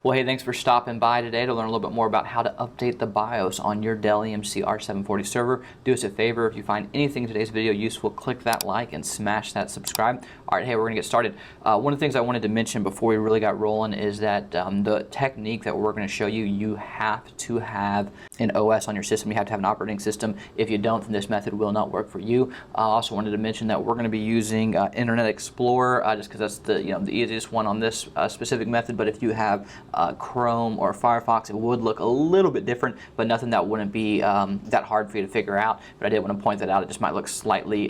Well, hey, thanks for stopping by today to learn a little bit more about how to update the BIOS on your Dell EMC R740 server. Do us a favor, if you find anything in today's video useful, click that like and smash that subscribe. All right, hey, we're gonna get started. One of the things I wanted to mention before we really got rolling is that the technique that we're gonna show you, you have to have an OS on your system. You have to have an operating system. If you don't, then this method will not work for you. I also wanted to mention that we're gonna be using Internet Explorer just because that's the easiest one on this specific method. But if you have Chrome or Firefox, it would look a little bit different, but nothing that wouldn't be that hard for you to figure out. But I did want to point that out. It just might look slightly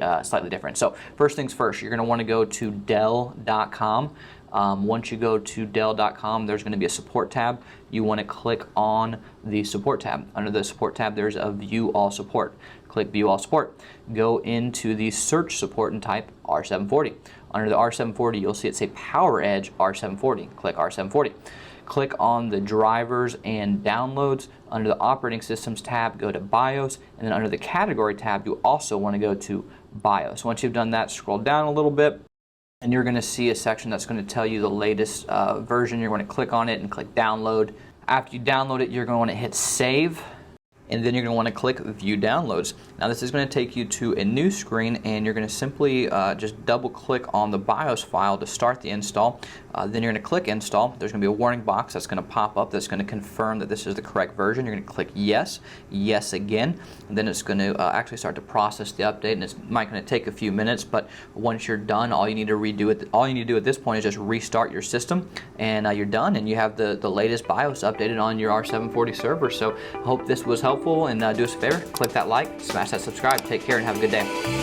different. So first things first, you're going to want to go to Dell.com. Once you go to Dell.com, there's going to be a support tab. You want to click on the support tab. Under the support tab, there's a View All Support. Click View All Support. Go into the search support and type R740. Under the R740, you'll see it say PowerEdge R740. Click R740. Click on the drivers and downloads. Under the operating systems tab, go to BIOS, and then under the category tab, you also want to go to BIOS. Once you've done that, scroll down a little bit, and you're going to see a section that's going to tell you the latest version. You're going to click on it and click download. After you download it, you're going to want to hit save, and then you're going to want to click View Downloads. Now this is going to take you to a new screen, and you're going to simply just double click on the BIOS file to start the install. Then you're going to click Install. There's going to be a warning box that's going to pop up that's going to confirm that this is the correct version. You're going to click Yes, Yes again, and then it's going to actually start to process the update, and it's might going to take a few minutes, but once you're done, all you need to do at this point is just restart your system, and you're done, and you have the latest BIOS updated on your R740 server. So I hope this was helpful, and do us a favor, click that like, smash that subscribe. Take care and have a good day.